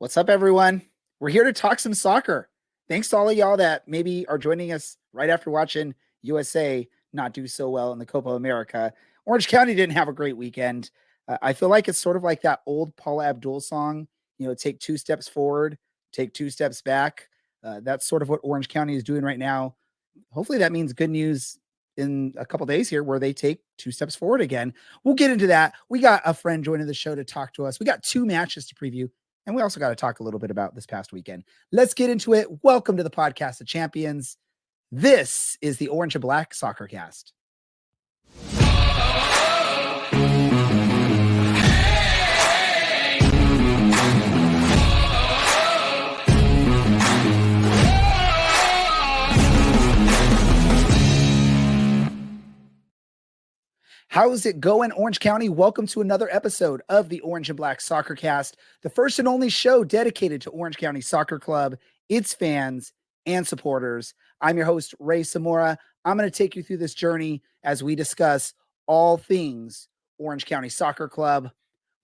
What's up, everyone? We're here to talk some soccer. Thanks to all of y'all that maybe are joining us right after watching USA not do so well in the Copa America. Orange County didn't have a great weekend. I feel like it's sort of like that old Paula Abdul song, take two steps forward, take two steps back. That's sort of what Orange County is doing right now. Hopefully that means good news in a couple days here where they take two steps forward again. We'll get into that. We got a friend joining the show to talk to us. We got two matches to preview. And we also got to talk a little bit about this past weekend. Let's get into it. Welcome to the Podcast of Champions. This is the Orange and Black Soccer Cast. How's it going, Orange County? Welcome to another episode of the Orange and Black Soccer Cast, the first and only show dedicated to Orange County Soccer Club, its fans, and supporters. I'm your host, Ray Samora. I'm going to take you through this journey as we discuss all things Orange County Soccer Club.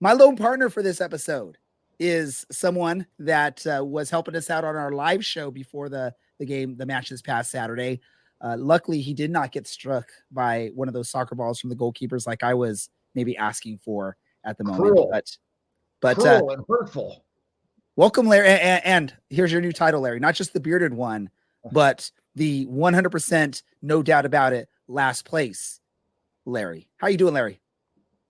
My lone partner for this episode is someone that was helping us out on our live show before the match this past Saturday. Luckily, he did not get struck by one of those soccer balls from the goalkeepers like I was maybe asking for at the moment. Cruel. But Cruel and hurtful. Welcome, Larry. And here's your new title, Larry. Not just the bearded one, but the 100%, no doubt about it, last place, Larry. How you doing, Larry?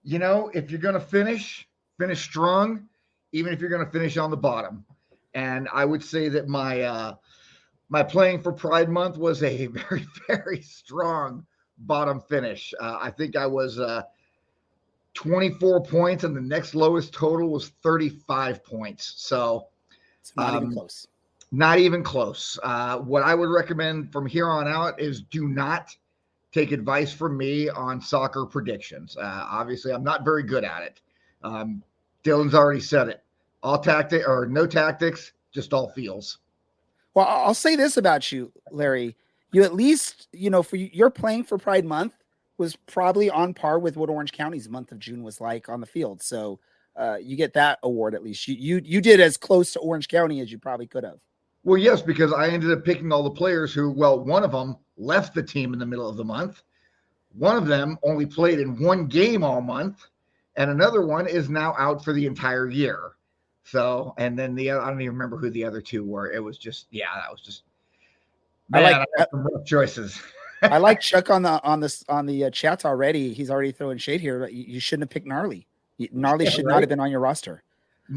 You know, if you're going to finish strong, even if you're going to finish on the bottom. And I would say that my playing for Pride Month was a very, very strong bottom finish. I think I was 24 points, and the next lowest total was 35 points. So it's not even close. Not even close. What I would recommend from here on out is do not take advice from me on soccer predictions. Obviously, I'm not very good at it. Dylan's already said it. All tactic or no tactics, just all feels. Well, I'll say this about you, Larry. You at least, for your playing for Pride Month was probably on par with what Orange County's month of June was like on the field. So you get that award at least. You did as close to Orange County as you probably could have. Well, yes, because I ended up picking all the players who, one of them left the team in the middle of the month. One of them only played in one game all month. And another one is now out for the entire year. So, and then I don't even remember who the other two were. It was just, that was just, man, I like some rough choices. I like Chuck on the chats already. He's already throwing shade here. But you shouldn't have picked Gnarly. Gnarly should not have been on your roster.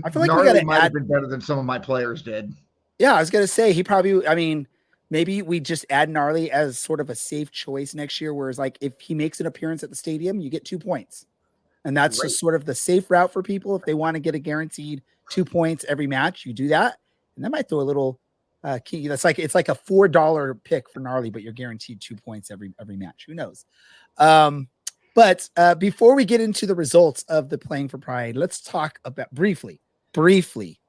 I feel like Gnarly might have been better than some of my players did. Yeah, I was going to say he probably, maybe we just add Gnarly as sort of a safe choice next year. Whereas like if he makes an appearance at the stadium, you get 2 points. And that's just sort of the safe route for people. If they want to get a guaranteed 2 points every match, you do that. And that might throw a little key. It's like a $4 pick for Gnarly, but you're guaranteed 2 points every match. Who knows? But before we get into the results of the Playing for Pride, let's talk about briefly,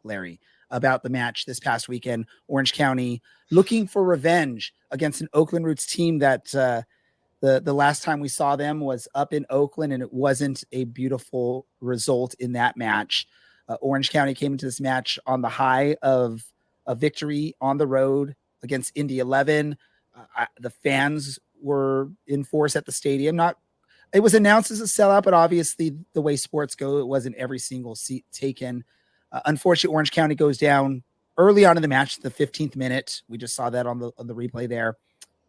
Larry, about the match this past weekend. Orange County looking for revenge against an Oakland Roots team that the last time we saw them was up in Oakland, and it wasn't a beautiful result in that match. Orange County came into this match on the high of a victory on the road against Indy 11. The fans were in force at the stadium. It was announced as a sellout, but obviously the way sports go, it wasn't every single seat taken. Unfortunately, Orange County goes down early on in the match, the 15th minute. We just saw that on the replay there,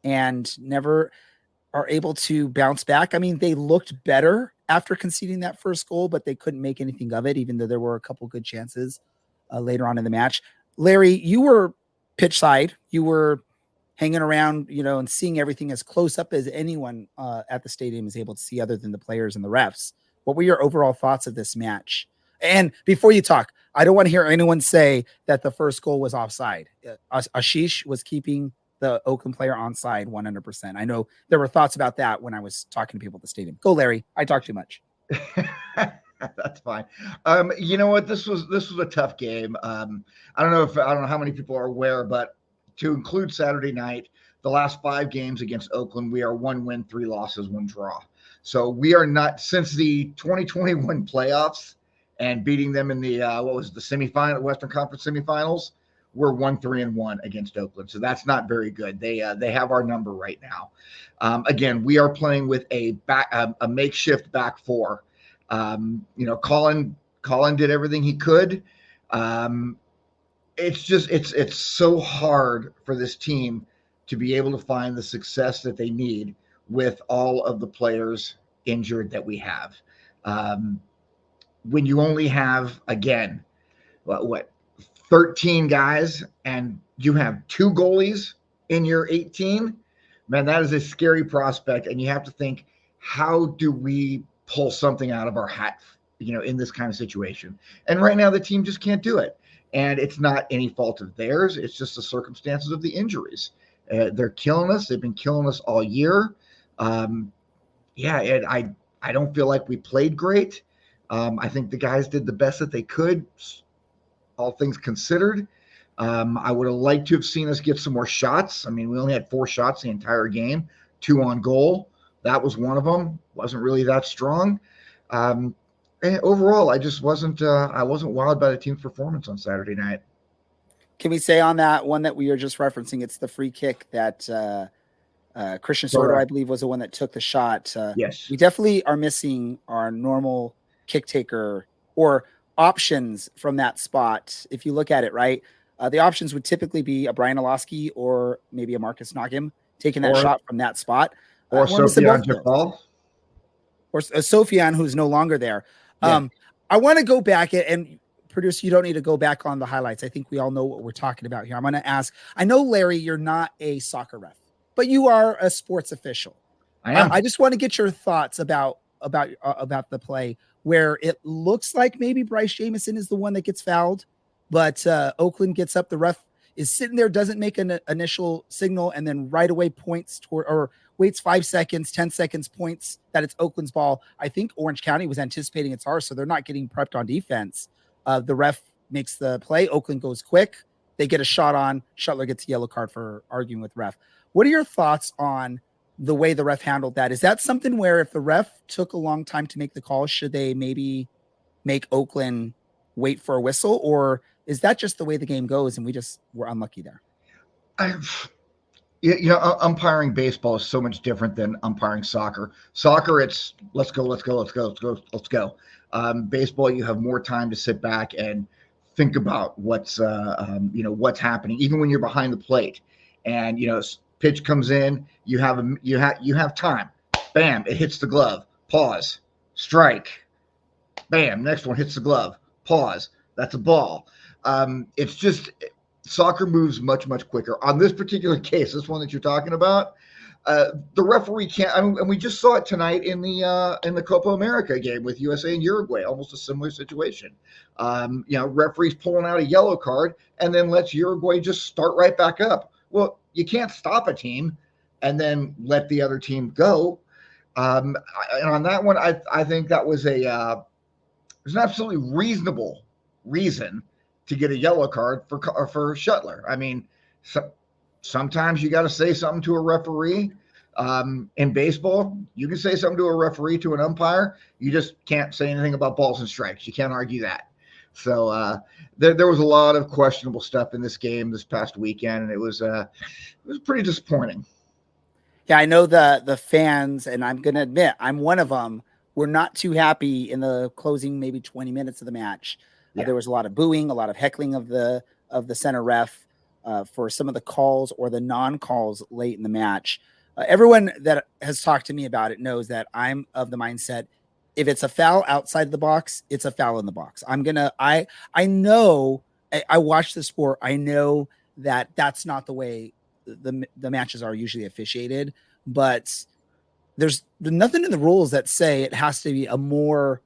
and never are able to bounce back. I mean, they looked better after conceding that first goal, but they couldn't make anything of it, even though there were a couple good chances later on in the match. Larry, you were pitch side. You were hanging around, and seeing everything as close up as anyone at the stadium is able to see other than the players and the refs. What were your overall thoughts of this match? And before you talk, I don't want to hear anyone say that the first goal was offside. Ashish was keeping the Oakland player onside 100%. I know there were thoughts about that when I was talking to people at the stadium. Go, Larry. I talk too much. That's fine. You know what? This was a tough game. I don't know how many people are aware, but to include Saturday night, the last 5 games against Oakland, we are 1 win, 3 losses, 1 draw. So we are not, since the 2021 playoffs, and beating them in the what was the semifinal, Western Conference semifinals. We're 1-3-1 against Oakland, so that's not very good. They have our number right now. Again, we are playing with a makeshift back four. Colin did everything he could. It's so hard for this team to be able to find the success that they need with all of the players injured that we have. When you only have, again, what 13 guys and you have 2 goalies in your 18, man, that is a scary prospect. And you have to think, how do we pull something out of our hat, in this kind of situation? And right now the team just can't do it. And it's not any fault of theirs. It's just the circumstances of the injuries. They're killing us. They've been killing us all year. And I don't feel like we played great. I think the guys did the best that they could, all things considered. I would have liked to have seen us get some more shots. I mean, we only had 4 shots the entire game, 2 on goal. That was one of them. Wasn't really that strong. And overall, I just wasn't wowed by the team's performance on Saturday night. Can we say on that one that we were just referencing, it's the free kick that Christian Sordo, I believe, was the one that took the shot. Yes. We definitely are missing our normal kick taker or options from that spot. If you look at it, right, the options would typically be a Brian Olowski or maybe a Marcus Nogim taking that shot from that spot. Or Sofian Jafal. Or Sofian, who's no longer there. Yeah. I want to go back and producer, you don't need to go back on the highlights. I think we all know what we're talking about here. I'm going to ask, I know, Larry, you're not a soccer ref, but you are a sports official. I am. I just want to get your thoughts about the play where it looks like maybe Bryce Jamison is the one that gets fouled, but Oakland gets up. The ref is sitting there, doesn't make an initial signal, and then right away points toward, or waits 5 seconds, 10 seconds, points that it's Oakland's ball. I think Orange County was anticipating it's ours, so they're not getting prepped on defense. The ref makes the play. Oakland goes quick. They get a shot on. Shuttler gets a yellow card for arguing with ref. What are your thoughts on the way the ref handled that? Is that something where if the ref took a long time to make the call, should they maybe make Oakland wait for a whistle? Or is that just the way the game goes and we just were unlucky there? Umpiring baseball is so much different than umpiring soccer. Soccer, it's let's go. Baseball, you have more time to sit back and think about what's happening, even when you're behind the plate. And pitch comes in, you have time. Bam, it hits the glove. Pause. Strike. Bam, next one hits the glove. Pause. That's a ball. It's just soccer moves much, much quicker. On this particular case, this one that you're talking about, the referee can't. And we just saw it tonight in the Copa America game with USA and Uruguay. Almost a similar situation. Referees pulling out a yellow card and then lets Uruguay just start right back up. Well, you can't stop a team and then let the other team go. And on that one, I think that was there's an absolutely reasonable reason to get a yellow card for Shuttler. I mean, sometimes you got to say something to a referee. In baseball, you can say something to a referee, to an umpire. You just can't say anything about balls and strikes. You can't argue that. So there was a lot of questionable stuff in this game this past weekend, and it was pretty disappointing. Yeah, I know the fans, and I'm going to admit I'm one of them. We're not too happy in the closing maybe 20 minutes of the match. Yeah. There was a lot of booing, a lot of heckling of the center ref for some of the calls or the non-calls late in the match. Everyone that has talked to me about it knows that I'm of the mindset, if it's a foul outside the box, it's a foul in the box. I know, I watch the sport. I know that that's not the way the matches are usually officiated, but there's nothing in the rules that say it has to be a more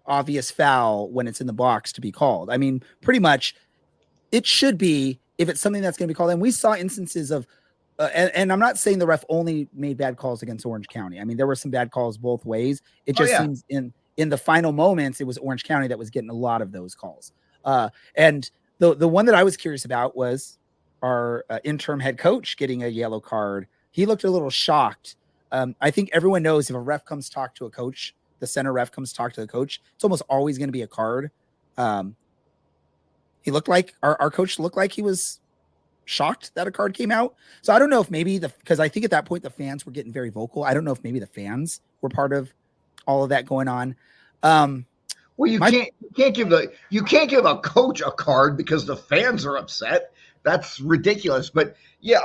obvious foul when it's in the box to be called. I mean, pretty much it should be, if it's something that's going to be called. And we saw instances of, and I'm not saying the ref only made bad calls against Orange County. I mean, there were some bad calls both ways. It just seems in the final moments, it was Orange County that was getting a lot of those calls. And the one that I was curious about was our interim head coach getting a yellow card. He looked a little shocked. I think everyone knows if a ref comes talk to a coach, the center ref comes to talk to the coach, it's almost always going to be a card. He looked like our coach looked like he was shocked that a card came out. So I don't know if maybe because I think at that point the fans were getting very vocal. I don't know if maybe the fans were part of all of that going on. Well, you can't give a coach a card because the fans are upset. That's ridiculous. But yeah,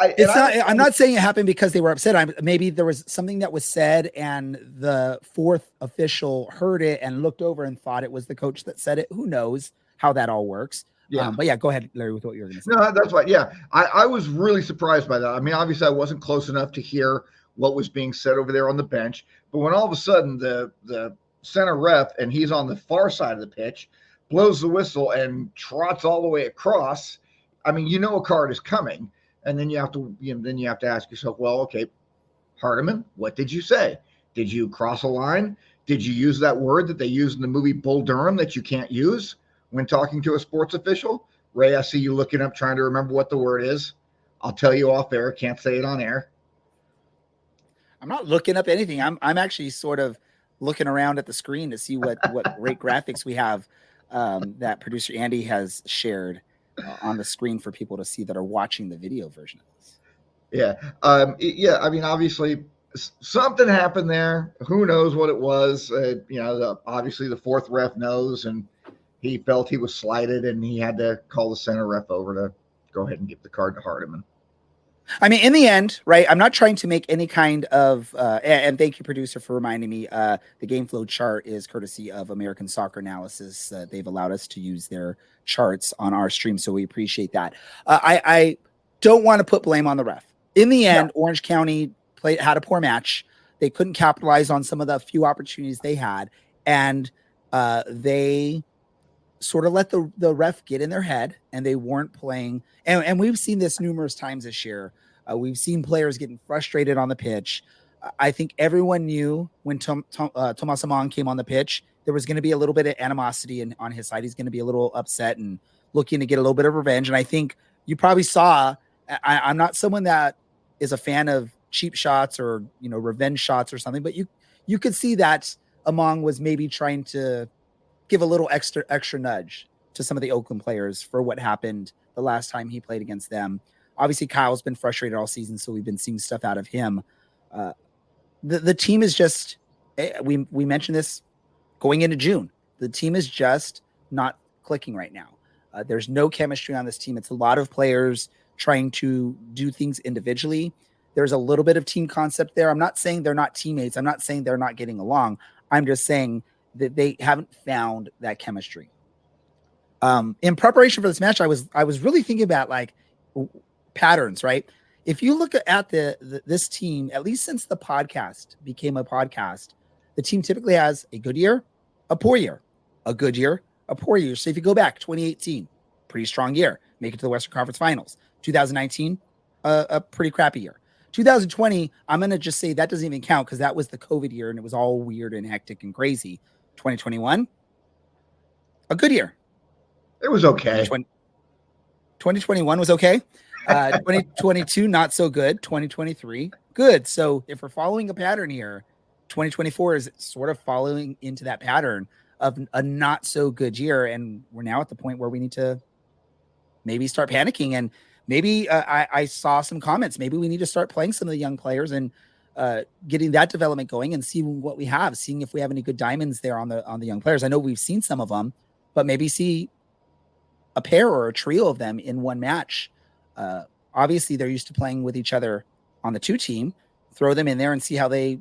I'm not saying it happened because they were upset. Maybe there was something that was said and the fourth official heard it and looked over and thought it was the coach that said it. Who knows how that all works? Yeah. But yeah, go ahead, Larry, with what you were going to say. No, that's right. Yeah, I was really surprised by that. I mean, obviously I wasn't close enough to hear what was being said over there on the bench, but when all of a sudden the center ref, and he's on the far side of the pitch, blows the whistle and trots all the way across, I mean, you know a card is coming, and then you have to ask yourself, well, okay, Hardiman, what did you say? Did you cross a line? Did you use that word that they use in the movie Bull Durham that you can't use when talking to a sports official? Ray, I see you looking up trying to remember what the word is. I'll tell you off air. Can't say it on air. I'm not looking up anything. I'm actually sort of looking around at the screen to see what great graphics we have that producer Andy has shared on the screen for people to see that are watching the video version of this. Yeah. Yeah. I mean, obviously something happened there. Who knows what it was? Obviously the fourth ref knows, and he felt he was slighted, and he had to call the center ref over to go ahead and give the card to Hardiman. I mean, in the end, right, I'm not trying to make any kind of, and thank you, producer, for reminding me, the game flow chart is courtesy of American Soccer Analysis. They've allowed us to use their charts on our stream, so we appreciate that. I don't want to put blame on the ref. In the end, Orange County had a poor match. They couldn't capitalize on some of the few opportunities they had, and they sort of let the ref get in their head, and they weren't playing. And we've seen this numerous times this year. We've seen players getting frustrated on the pitch. I think everyone knew when Tomas Amon came on the pitch, there was going to be a little bit of animosity on his side. He's going to be a little upset and looking to get a little bit of revenge. And I think you probably saw, I'm not someone that is a fan of cheap shots or, revenge shots or something, but you could see that Amon was maybe trying to give a little extra nudge to some of the Oakland players for what happened the last time he played against them. Obviously, Kyle's been frustrated all season, so we've been seeing stuff out of him. The team is just, we mentioned this going into June. The team is just not clicking right now. There's no chemistry on this team. It's a lot of players trying to do things individually. There's a little bit of team concept there. I'm not saying they're not teammates. I'm not saying they're not getting along. I'm just saying that they haven't found that chemistry. In preparation for this match, I was really thinking about like patterns, right? If you look at this team, at least since the podcast became a podcast, the team typically has a good year, a poor year, a good year, a poor year. So if you go back, 2018, pretty strong year, make it to the Western Conference Finals. 2019, a pretty crappy year. 2020, I'm going to just say that doesn't even count because that was the COVID year and it was all weird and hectic and crazy. 2021, a good year. It was okay. 2021 was okay. 2022, not so good. 2023, good. So if we're following a pattern here, 2024 is sort of following into that pattern of a not so good year. And we're now at the point where we need to maybe start panicking. And maybe I saw some comments. Maybe we need to start playing some of the young players and getting that development going and seeing what we have, seeing if we have any good diamonds there on the young players. I know we've seen some of them, but maybe see a pair or a trio of them in one match. Obviously they're used to playing with each other on the two team, throw them in there and see how they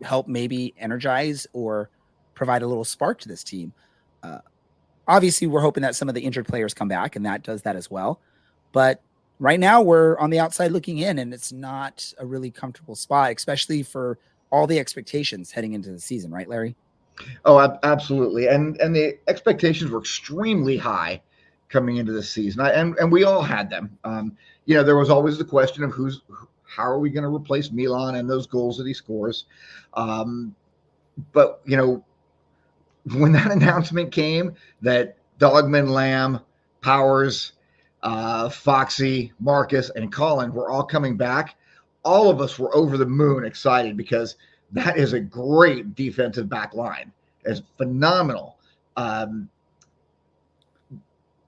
help maybe energize or provide a little spark to this team. Obviously we're hoping that some of the injured players come back and that does that as well. But right now we're on the outside looking in and it's not a really comfortable spot, especially for all the expectations heading into the season. Right, Larry? Oh, absolutely. And the expectations were extremely high coming into the season. And we all had them. There was always the question of how are we going to replace Milan and those goals that he scores? But when that announcement came that Dogman, Lamb, Powers, Foxy, Marcus, and Colin were all coming back, all of us were over the moon excited because That is a great defensive back line. It's phenomenal.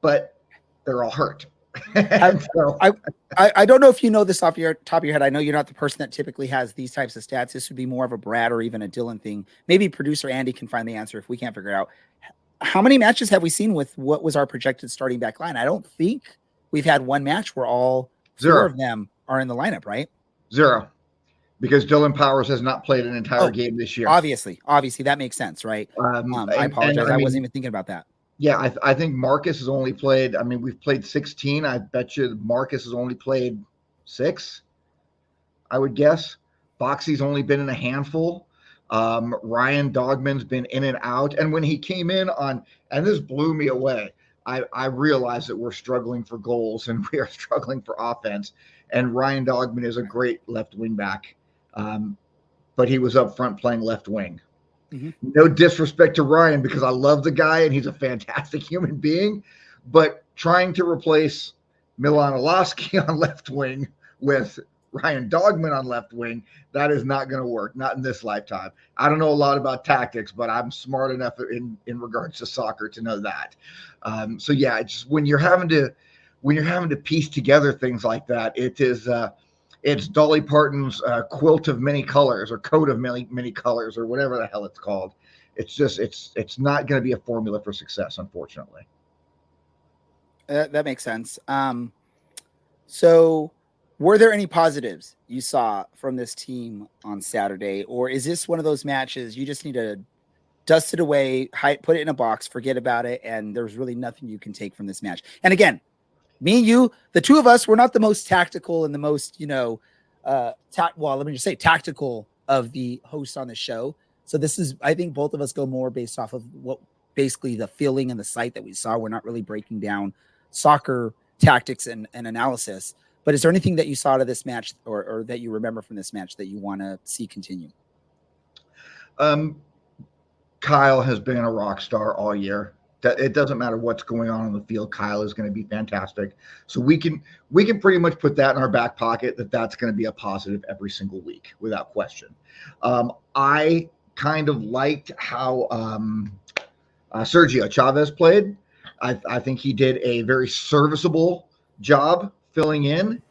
But they're all hurt. I don't know if you know this off your top of your head. I know you're not the person that typically has these types of stats. This would be more of a Brad or even a Dylan thing. Maybe producer Andy can find the answer if we can't figure it out. How many matches have we seen with what was our projected starting back line? I don't think we've had one match where all four of them are in the lineup, right? Zero. Because Dylan Powers has not played an entire game this year. Obviously, that makes sense, right? I apologize. I wasn't even thinking about that. Yeah, I think Marcus has only played. I mean, we've played 16. I bet you Marcus has only played 6. I would guess. Boxy's only been in a handful. Ryan Dogman's been in and out. And when he came in on, and this blew me away, I realized that we're struggling for goals and we are struggling for offense. And Ryan Dogman is a great left wing back, but he was up front playing left wing. Mm-hmm. No disrespect to Ryan because I love the guy and he's a fantastic human being, but trying to replace Milan Olowski on left wing with Ryan Dogman on left wing, that is not going to work, not in this lifetime. I don't know a lot about tactics, but I'm smart enough in regards to soccer to know that. So yeah, it's just when you're having to piece together things like that, it's Dolly Parton's quilt of many colors or coat of many colors or whatever the hell it's called. It's just it's not going to be a formula for success, unfortunately. That makes sense. So were there any positives you saw from this team on Saturday, or is this one of those matches you just need to dust it away, put it in a box, forget about it, and there's really nothing you can take from this match? And again, me and you, the two of us, we're not the most tactical and the most, let me just say tactical of the hosts on the show. So this is, I think both of us go more based off of what basically the feeling and the sight that we saw. We're not really breaking down soccer tactics and analysis. But is there anything that you saw out of this match or that you remember from this match that you want to see continue? Kyle has been a rock star all year. It doesn't matter what's going on the field. Kyle is going to be fantastic. So we can pretty much put that in our back pocket that's going to be a positive every single week without question. I kind of liked how Sergio Chavez played. I think he did a very serviceable job filling in.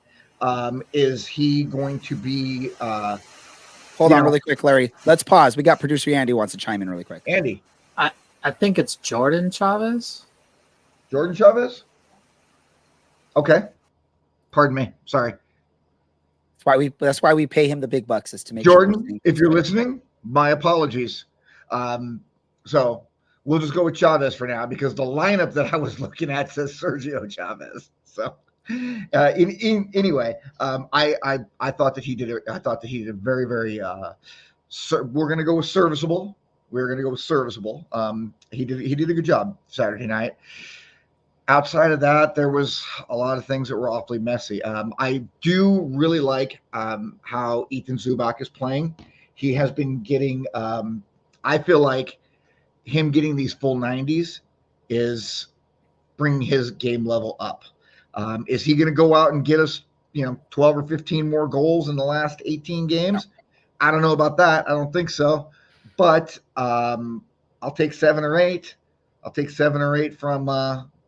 Is he going to be hold on really quick, Larry? Let's pause. We got producer Andy wants to chime in really quick. Andy. I think it's Jordan Chavez. Jordan Chavez? Okay. Pardon me. Sorry. That's why we pay him the big bucks, is to make Jordan, sure if you're listening, my apologies. So we'll just go with Chavez for now because the lineup that I was looking at says Sergio Chavez. So anyway, I thought that he did a very, very we're gonna go with serviceable. He did a good job Saturday night. Outside of that, there was a lot of things that were awfully messy. I do really like how Ethan Zubak is playing. He has been getting, I feel like him getting these full 90s is bringing his game level up. Is he going to go out and get us, 12 or 15 more goals in the last 18 games? I don't know about that. I don't think so. But I'll take 7 or 8. I'll take 7 or 8 from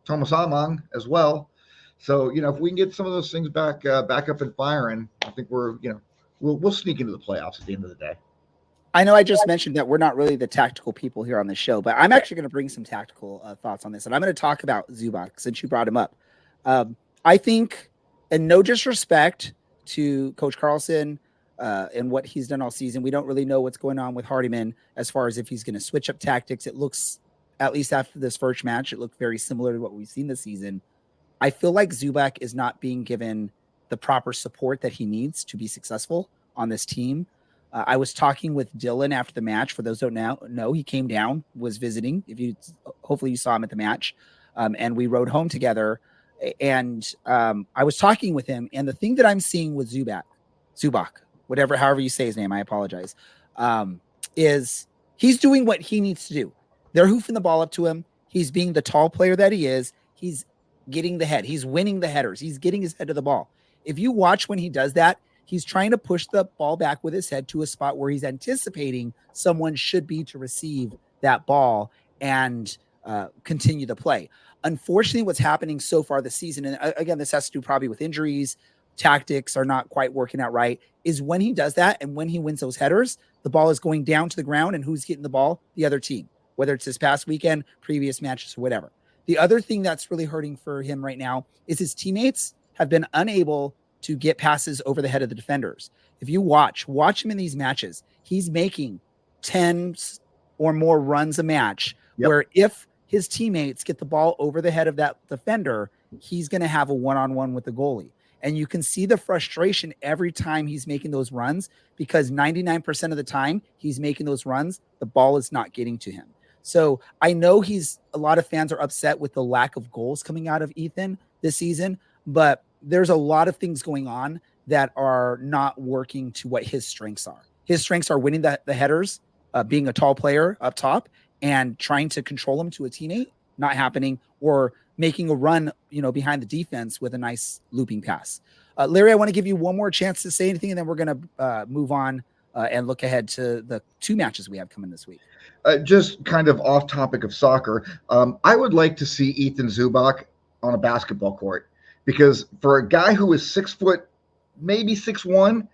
Thomas Amang as well. So, if we can get some of those things back up and firing, I think we'll sneak into the playoffs at the end of the day. I know I just mentioned that we're not really the tactical people here on the show, but I'm actually going to bring some tactical thoughts on this. And I'm going to talk about Zubak since you brought him up. I think, and no disrespect to Coach Carlson, and what he's done all season, we don't really know what's going on with Hardiman as far as if he's going to switch up tactics. It looks, at least after this first match, it looked very similar to what we've seen this season. I feel like Zubak is not being given the proper support that he needs to be successful on this team. I was talking with Dylan after the match. For those who don't know, he came down, was visiting. Hopefully you saw him at the match, and we rode home together. And I was talking with him, and the thing that I'm seeing with Zubak, however you say his name, I apologize, is he's doing what he needs to do. They're hoofing the ball up to him. He's being the tall player that he is. He's getting the head. He's winning the headers. He's getting his head to the ball. If you watch when he does that, He's trying to push the ball back with his head to a spot where he's anticipating someone should be to receive that ball and continue the play. Unfortunately, what's happening so far this season, and again, this has to do probably with injuries, tactics are not quite working out right, is when he does that and when he wins those headers, the ball is going down to the ground, and who's getting the ball? The other team, whether it's this past weekend, previous matches, or whatever. The other thing that's really hurting for him right now is his teammates have been unable to get passes over the head of the defenders. If you watch him in these matches, he's making 10 or more runs a match, where if his teammates get the ball over the head of that defender, he's going to have a one-on-one with the goalie. And you can see the frustration every time he's making those runs, because 99% of the time he's making those runs, the ball is not getting to him. So I know a lot of fans are upset with the lack of goals coming out of Ethan this season, but there's a lot of things going on that are not working to what his strengths are. His strengths are winning the headers, being a tall player up top and trying to control him to a teammate, not happening, or making a run, behind the defense with a nice looping pass. Larry, I want to give you one more chance to say anything, and then we're going to move on and look ahead to the 2 matches we have coming this week. Just kind of off topic of soccer, I would like to see Ethan Zubak on a basketball court, because for a guy who is 6 foot, maybe 6'1",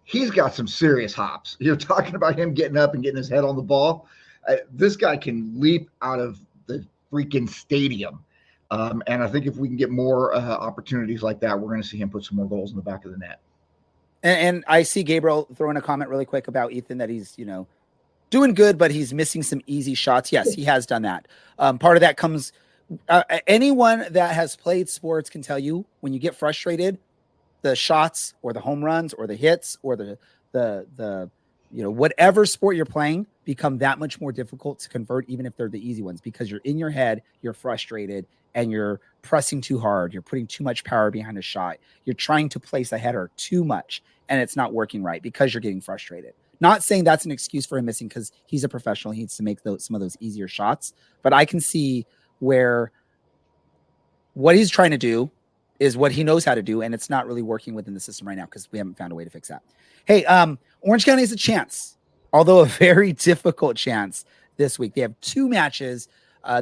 he's got some serious hops. You're talking about him getting up and getting his head on the ball. This guy can leap out of the freaking stadium. And I think if we can get more opportunities like that, we're going to see him put some more goals in the back of the net. And I see Gabriel throwing a comment really quick about Ethan, that he's, doing good, but he's missing some easy shots. Yes, he has done that. Part of that comes, anyone that has played sports can tell you, when you get frustrated, the shots or the home runs or the hits or the whatever sport you're playing become that much more difficult to convert, even if they're the easy ones, because you're in your head, you're frustrated, and you're pressing too hard. You're putting too much power behind a shot. You're trying to place a header too much, and it's not working right because you're getting frustrated. Not saying that's an excuse for him missing, because he's a professional. He needs to make some of those easier shots. But I can see where what he's trying to do is what he knows how to do, and it's not really working within the system right now because we haven't found a way to fix that. Hey, Orange County has a chance, although a very difficult chance this week. They have 2 matches.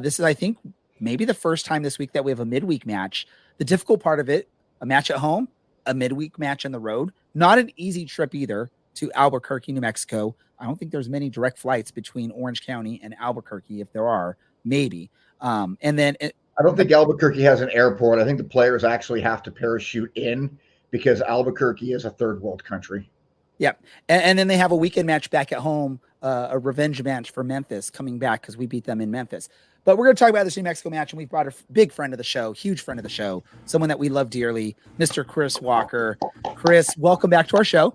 This is, I think, maybe the first time this week that we have a midweek match. The difficult part of it, a match at home, a midweek match on the road. Not an easy trip either to Albuquerque, New Mexico. I don't think there's many direct flights between Orange County and Albuquerque. If there are, maybe. And then I don't think Albuquerque has an airport. I think the players actually have to parachute in, because Albuquerque is a third world country. Yeah. And then they have a weekend match back at home, a revenge match for Memphis coming back because we beat them in Memphis. But we're going to talk about this New Mexico match, and we've brought a big friend of the show, huge friend of the show, someone that we love dearly, Mr. Chris Walker. Chris, welcome back to our show.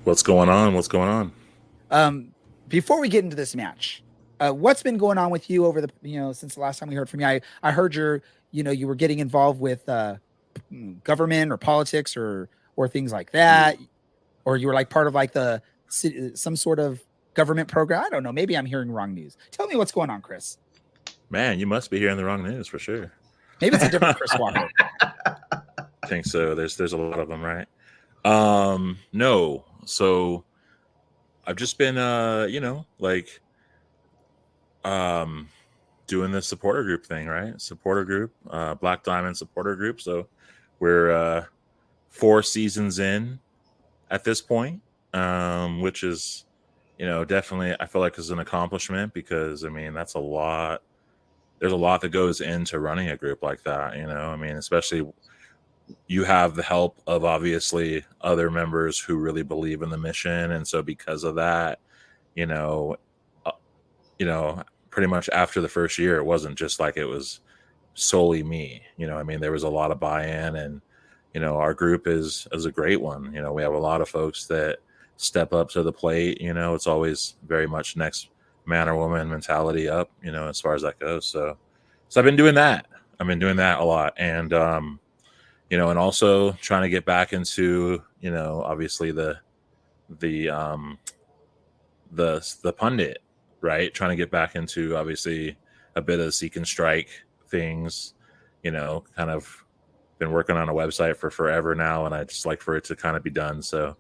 What's going on? Before we get into this match, what's been going on with you over the, since the last time we heard from you? I heard you were getting involved with government or politics or things like that, or you were like part of like some sort of government program. I don't know. Maybe I'm hearing wrong news. Tell me what's going on, Chris. Man, you must be hearing the wrong news for sure. Maybe it's a different Chris Walker. I think so. There's a lot of them, right? No. So I've just been, doing the supporter group thing, right? Supporter group, Black Diamond supporter group. So we're 4 seasons in at this point, which is, definitely I feel like is an accomplishment, because that's a lot. There's a lot that goes into running a group like that, especially you have the help of obviously other members who really believe in the mission. And so because of that, pretty much after the first year, it wasn't just like it was solely me, there was a lot of buy-in, and, our group is a great one. We have a lot of folks that step up to the plate. It's always very much next man or woman mentality up, as far as that goes. So I've been doing that. A lot. And, and also trying to get back into, obviously the pundit, right? Trying to get back into obviously a bit of seek and strike things, kind of been working on a website for forever now, and I just like for it to kind of be done. So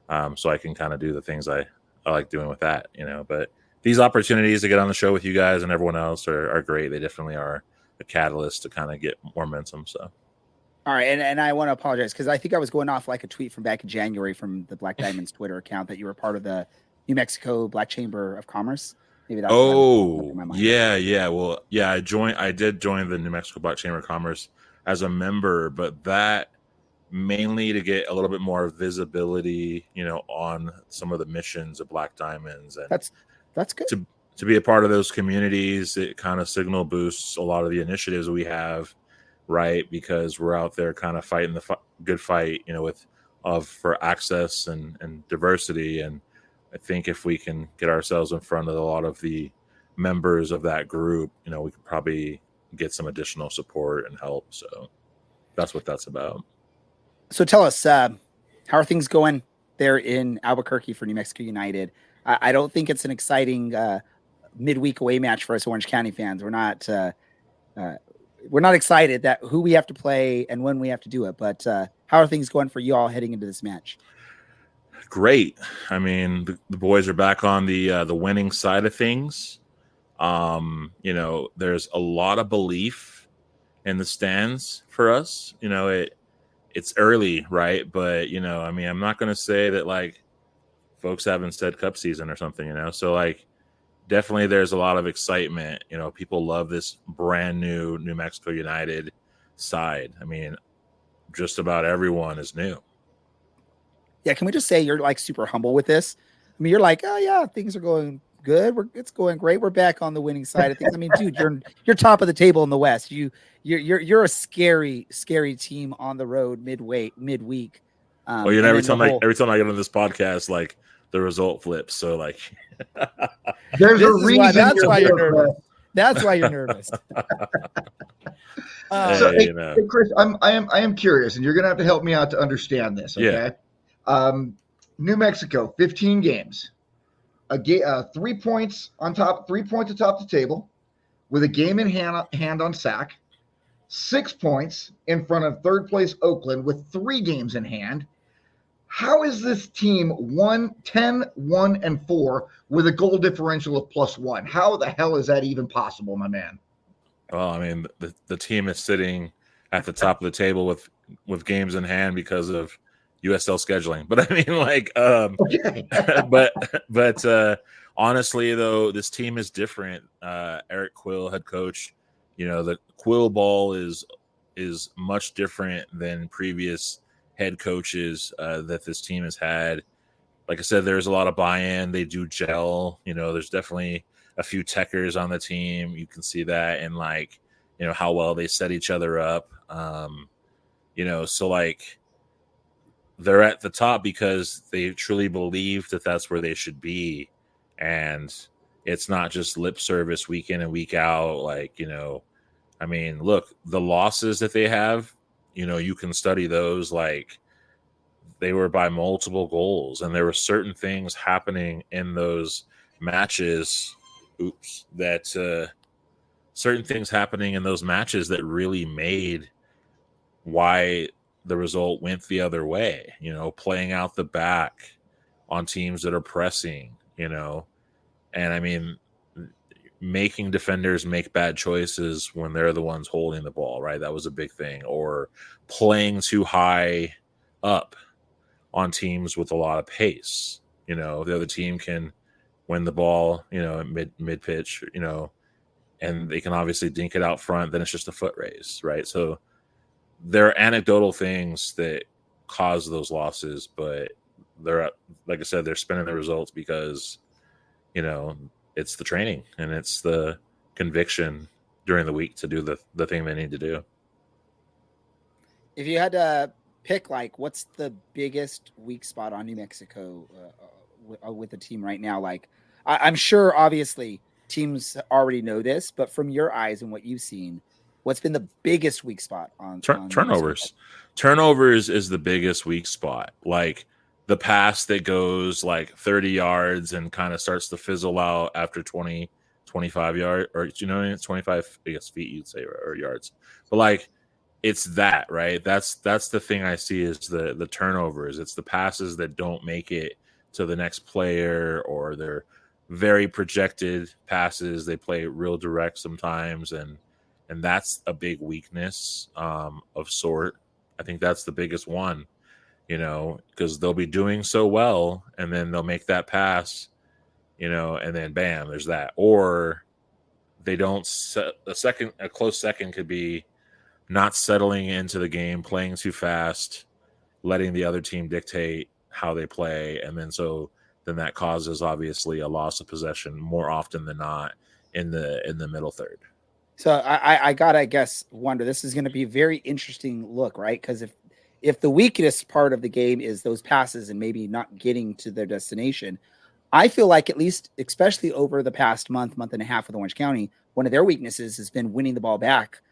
I can kind of do the things I like doing with that, but these opportunities to get on the show with you guys and everyone else are great. They definitely are a catalyst to kind of get more momentum. So. All right, and I want to apologize because I think I was going off like a tweet from back in January from the Black Diamonds Twitter account that you were part of the New Mexico Black Chamber of Commerce. Maybe that's in my mind. Yeah. Well, yeah, I did join the New Mexico Black Chamber of Commerce as a member, but that mainly to get a little bit more visibility, on some of the missions of Black Diamonds, and that's good to be a part of those communities. It kind of signal boosts a lot of the initiatives we have. Right, because we're out there kind of fighting the good fight, for access and diversity. And I think if we can get ourselves in front of a lot of the members of that group, we could probably get some additional support and help. So that's what that's about. So tell us, how are things going there in Albuquerque for New Mexico United? I don't think it's an exciting midweek away match for us Orange County fans. We're not excited that who we have to play and when we have to do it, but how are things going for you all heading into this match? Great. I mean, the boys are back on the winning side of things. There's a lot of belief in the stands for us. It's early, right? But I'm not going to say that like folks haven't said cup season or something. So like. Definitely there's a lot of excitement. People love this brand new New Mexico United side. I mean, just about everyone is new. Yeah, can we just say you're like super humble with this? I mean, you're like, oh yeah, things are going good. It's going great. We're back on the winning side of things. I mean, dude, you're top of the table in the West. You're a scary team on the road midweek. Well, every time I get on this podcast, like the result flips. So like there's a reason. That's why you're nervous. That's why you're nervous. Hey, Chris, I am curious, and you're gonna have to help me out to understand this. Okay. Yeah. New Mexico, 15 games, 3 points atop the table, with a game in hand on SAC, 6 points in front of third place Oakland with 3 games in hand. How is this team 10-1-4 with a goal differential of +1? How the hell is that even possible, my man? Well, I mean, the team is sitting at the top of the table with games in hand because of USL scheduling. But I mean, like, but honestly, though, this team is different. Eric Quill, head coach, the Quill ball is much different than previous head coaches that this team has had. Like I said, there's a lot of buy-in. They do gel. There's definitely a few techers on the team. You can see that in like, how well they set each other up. So like they're at the top because they truly believe that that's where they should be. And it's not just lip service week in and week out. Like, I mean, look, the losses that they have, you can study those. Like they were by multiple goals, and there were certain things happening in those matches. Certain things happening in those matches that really made why the result went the other way. Playing out the back on teams that are pressing. And I mean, making defenders make bad choices when they're the ones holding the ball, right? That was a big thing. Or playing too high up on teams with a lot of pace. The other team can win the ball, at mid pitch, and they can obviously dink it out front. Then it's just a foot race, right? So there are anecdotal things that cause those losses, but they're, like I said, they're spinning the results because, it's the training and it's the conviction during the week to do the thing they need to do. If you had to pick, like, what's the biggest weak spot on New Mexico with the team right now? Like, I'm sure, obviously, teams already know this, but from your eyes and what you've seen, what's been the biggest weak spot on turnovers? Turnovers is the biggest weak spot. Like, the pass that goes like 30 yards and kind of starts to fizzle out after 20, 25 yards, or 25, I guess, feet, you'd say, or yards. But like it's that, right? That's the thing I see is the turnovers. It's the passes that don't make it to the next player, or they're very projected passes. They play real direct sometimes, and that's a big weakness of sort. I think that's the biggest one, because they'll be doing so well, and then they'll make that pass, and then bam, there's that. Or they don't set a close second could be not settling into the game, playing too fast, letting the other team dictate how they play, and then that causes obviously a loss of possession more often than not in the middle third. So I gotta, I guess, wonder, this is going to be a very interesting look, right? Because if the weakest part of the game is those passes and maybe not getting to their destination, I feel like, at least, especially over the past month and a half with Orange County, one of their weaknesses has been winning the ball back.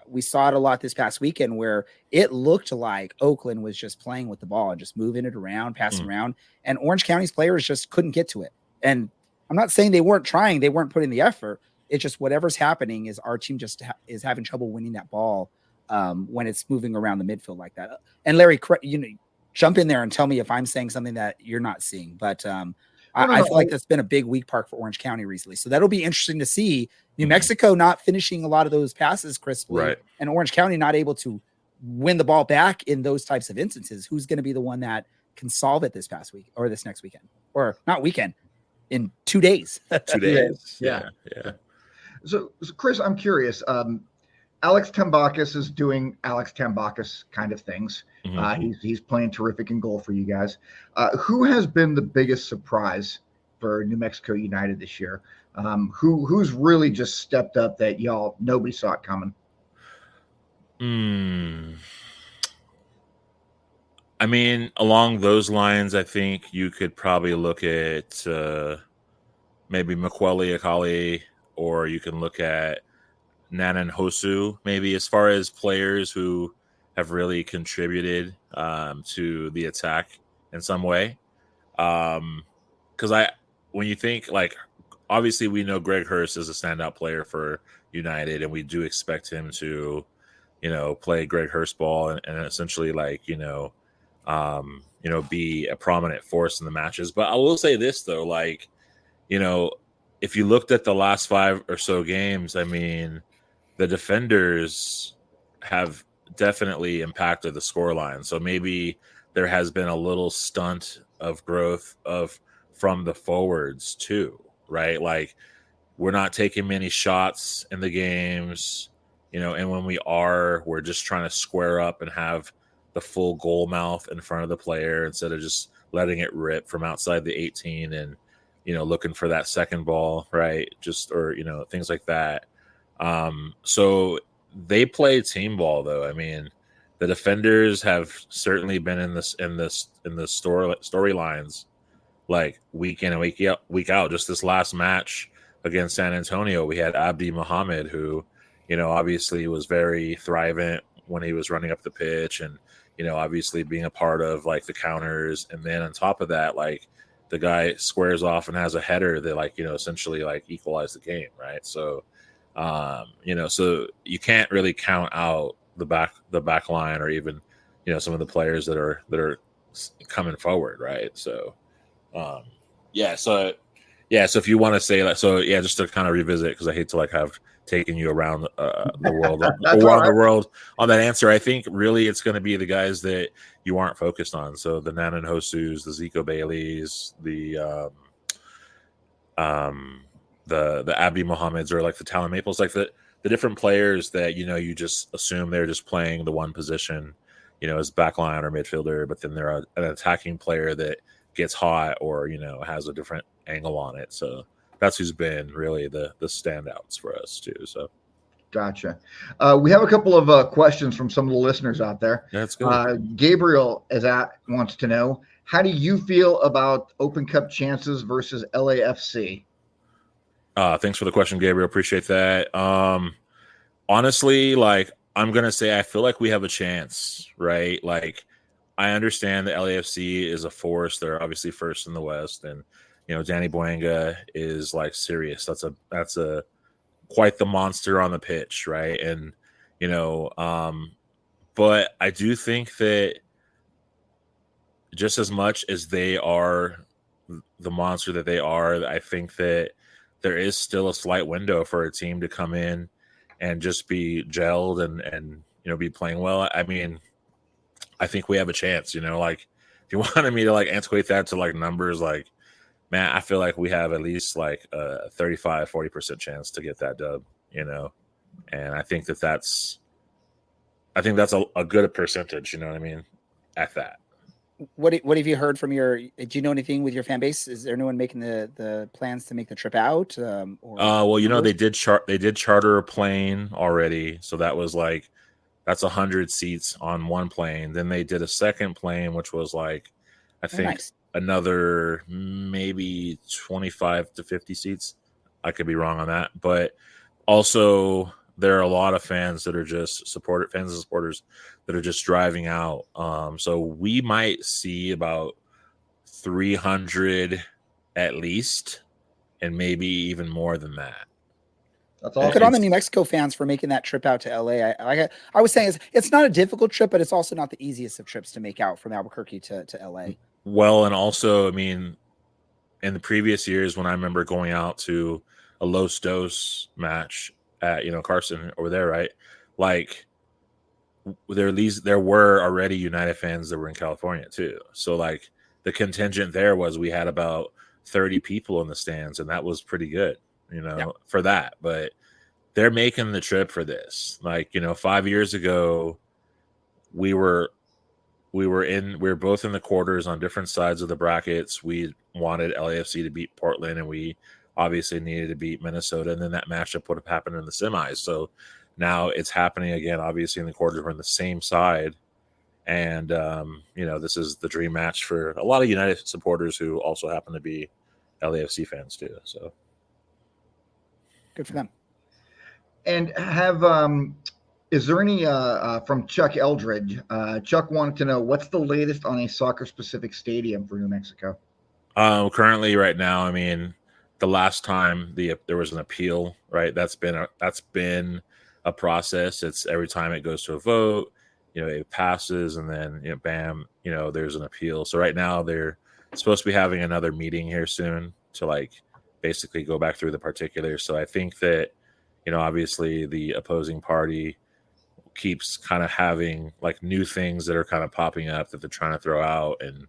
We saw it a lot this past weekend where it looked like Oakland was just playing with the ball and just moving it around, passing around, and Orange County's players just couldn't get to it. And I'm not saying they weren't trying, they weren't putting the effort. It's just whatever's happening is our team just is having trouble winning that ball when it's moving around the midfield like that. And Larry, jump in there and tell me if I'm saying something that you're not seeing. But I feel like that's been a big weak part for Orange County recently. So that'll be interesting to see. New Mexico not finishing a lot of those passes crisply, right, and Orange County not able to win the ball back in those types of instances. Who's going to be the one that can solve it this past week or this next weekend, or not weekend, in 2 days? 2 days. Yeah. Yeah. So Chris, I'm curious. Alex Tambakis is doing Alex Tambakis kind of things. He's playing terrific in goal for you guys. Who has been the biggest surprise for New Mexico United this year? Who's really just stepped up that nobody saw it coming? I mean, along those lines, I think you could probably look at maybe Makweli Akali, or you can look at Nanan Hosu, maybe, as far as players who have really contributed to the attack in some way. Because when you think, like, obviously we know Greg Hurst is a standout player for United, and we do expect him to, play Greg Hurst ball and essentially, like, be a prominent force in the matches. But I will say this, though, like, if you looked at the last 5 or so games, I mean, the defenders have definitely impacted the scoreline. So maybe there has been a little stunt of growth from the forwards too, right? Like, we're not taking many shots in the games, and when we're just trying to square up and have the full goal mouth in front of the player instead of just letting it rip from outside the 18 and, looking for that second ball, right? Or things like that. So they play team ball, though. I mean, the defenders have certainly been in the storylines, like, week in and week out. Just this last match against San Antonio, we had Abdi Mohammed, who, obviously was very thriving when he was running up the pitch, and, obviously being a part of, like, the counters. And then on top of that, like, the guy squares off and has a header that, like, essentially, like, equalized the game, right? So, so you can't really count out the back line, or even, some of the players that are coming forward, right? So, so if you want to say that, just to kind of revisit, because I hate to, like, have taken you around the world, the world on that answer. I think really it's going to be the guys that you aren't focused on. So the Nanan Hosus, the Zico Baileys, the Abdi Mohammeds, or like the Talon Maples, like the different players that, you just assume they're just playing the one position, as backline or midfielder, but then they're an attacking player that gets hot or, has a different angle on it. So that's who's been really the standouts for us too. So. Gotcha. We have a couple of questions from some of the listeners out there. That's good. Gabriel wants to know, how do you feel about Open Cup chances versus LAFC? Thanks for the question, Gabriel. Appreciate that. Honestly, like, I'm going to say I feel like we have a chance, right? Like, I understand the LAFC is a force. They're obviously first in the West, and, Danny Buenga is, like, serious. That's a quite the monster on the pitch, right? And, you know. But I do think that just as much as they are the monster that they are, I think that there is still a slight window for a team to come in and just be gelled and be playing well. I mean, I think we have a chance, like if you wanted me to like antiquate that to like numbers, like, man, I feel like we have at least like a 35-40% chance to get that dub, and I think that's a good percentage, you know what I mean, at that. What have you heard from do you know anything with your fan base? Is there anyone making the plans to make the trip out? Well, they did charter a plane already, so that was like that's 100 seats on one plane. Then they did a second plane, which was like I think another maybe 25 to 50 seats. I could be wrong on that, but also there are a lot of fans that are just fans and supporters that are just driving out. So we might see about 300 at least, and maybe even more than that. That's awesome. Good on the New Mexico fans for making that trip out to LA. I was saying it's not a difficult trip, but it's also not the easiest of trips to make out from Albuquerque to LA. Well, and also, I mean, in the previous years when I remember going out to a Los Dos match at Carson over there, right? Like there were already United fans that were in California too. So like the contingent there was we had about 30 people in the stands, and that was pretty good, for that. But they're making the trip for this. Like, 5 years ago, we were both in the quarters on different sides of the brackets. We wanted LAFC to beat Portland, and we obviously needed to beat Minnesota, and then that matchup would have happened in the semis. So now it's happening again. Obviously, in the quarters, we're on the same side, and this is the dream match for a lot of United supporters who also happen to be LAFC fans too. So good for them. And is there any from Chuck Eldridge? Chuck wanted to know what's the latest on a soccer-specific stadium for New Mexico. Currently, right now, I mean, the last time there was an appeal, right? That's been a process. It's every time it goes to a vote, it passes, and then bam, there's an appeal. So right now they're supposed to be having another meeting here soon to like basically go back through the particulars. So I think that obviously the opposing party keeps kind of having like new things that are kind of popping up that they're trying to throw out, and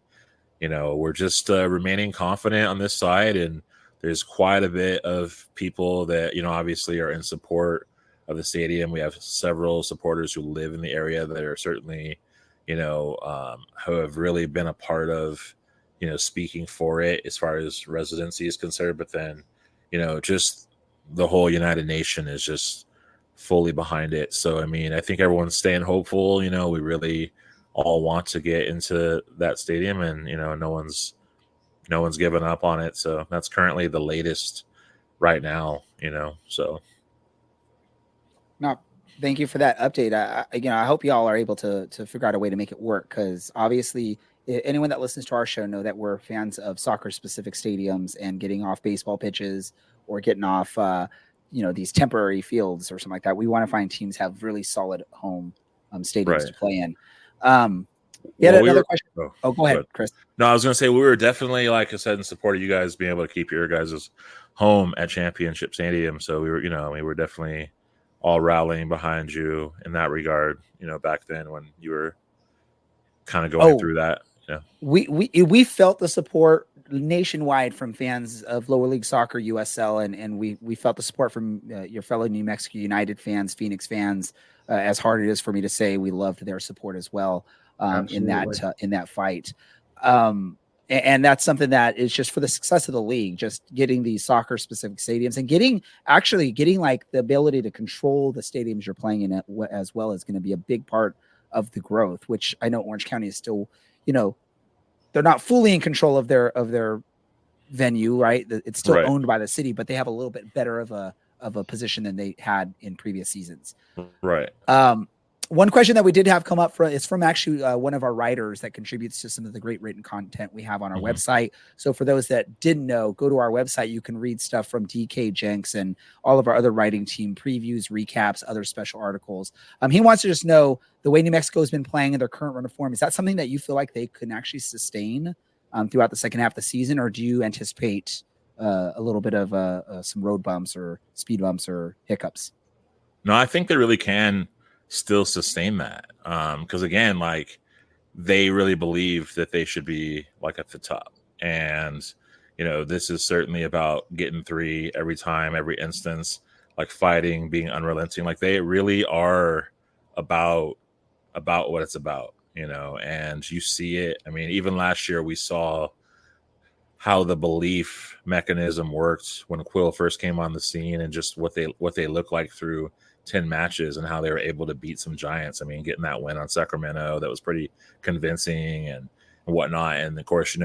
we're just remaining confident on this side, and there's quite a bit of people that obviously are in support of the stadium. We have several supporters who live in the area that are certainly who have really been a part of speaking for it as far as residency is concerned. But then just the whole United Nation is just fully behind it. So I mean, I think everyone's staying hopeful. We really all want to get into that stadium, and no one's given up on it. So that's currently the latest right now. So no, thank you for that update. I hope y'all are able to figure out a way to make it work, because obviously anyone that listens to our show know that we're fans of soccer specific stadiums and getting off baseball pitches or getting off these temporary fields or something like that. We want to find teams have really solid home stadiums to play in. Another question. Oh, go ahead, Chris. No, I was going to say we were definitely, like I said, in support of you guys being able to keep your guys' home at Championship Stadium. So we were definitely all rallying behind you in that regard. Back then when you were kind of going through that. We felt the support nationwide from fans of lower league soccer, USL, and we felt the support from your fellow New Mexico United fans, Phoenix fans. As hard it is for me to say, we loved their support as well in that fight. And that's something that is just for the success of the league, just getting these soccer specific stadiums and getting like the ability to control the stadiums you're playing in as well is going to be a big part of the growth, which I know Orange County is still, they're not fully in control of their venue, right? It's still owned by the city, but they have a little bit better of a position than they had in previous seasons. Right. One question that we did have come up from actually one of our writers that contributes to some of the great written content we have on our website. So for those that didn't know, go to our website. You can read stuff from DK Jenks and all of our other writing team previews, recaps, other special articles. He wants to just know the way New Mexico has been playing in their current run of form. Is that something that you feel like they can actually sustain throughout the second half of the season, or do you anticipate a little bit of some road bumps or speed bumps or hiccups? No, I think they really can still sustain that. Because again, like they really believe that they should be like at the top. And, this is certainly about getting 3 every time, every instance, like fighting, being unrelenting. Like they really are about what it's about, and you see it. I mean, even last year we saw how the belief mechanism worked when Quill first came on the scene and just what they look like through 10 matches and how they were able to beat some giants. I mean, getting that win on Sacramento, that was pretty convincing and whatnot. And of course,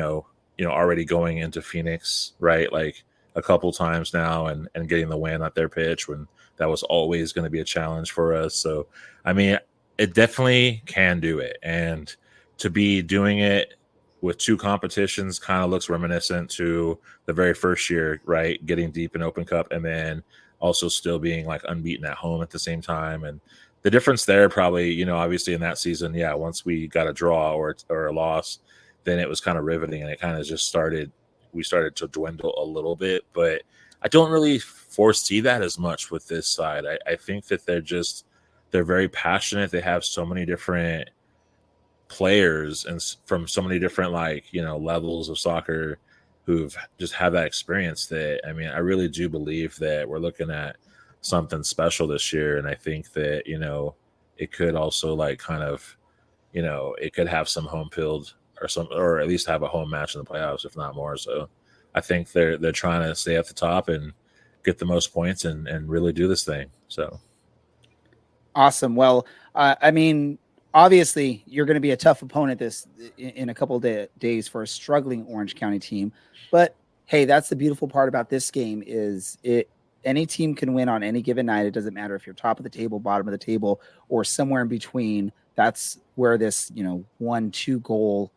already going into Phoenix, right? Like a couple times now and getting the win at their pitch when that was always going to be a challenge for us. So, I mean, it definitely can do it. And to be doing it with 2 competitions kind of looks reminiscent to the very first year, right? Getting deep in Open Cup and then also still being like unbeaten at home at the same time. And the difference there probably, obviously in that season, once we got a draw or a loss, then it was kind of riveting and it kind of just we started to dwindle a little bit, but I don't really foresee that as much with this side. I think that they're very passionate. They have so many different players and from so many different levels of soccer who've just had that experience that, I mean, I really do believe that we're looking at something special this year. And I think that, it could also it could have some home field or at least have a home match in the playoffs, if not more. So I think they're trying to stay at the top and get the most points and really do this thing. So. Awesome. Well, I mean, obviously you're going to be a tough opponent in a couple of days for a struggling Orange County team, but hey, that's the beautiful part about this game is any team can win on any given night. It doesn't matter if you're top of the table, bottom of the table, or somewhere in between. That's where this, 1-2 goal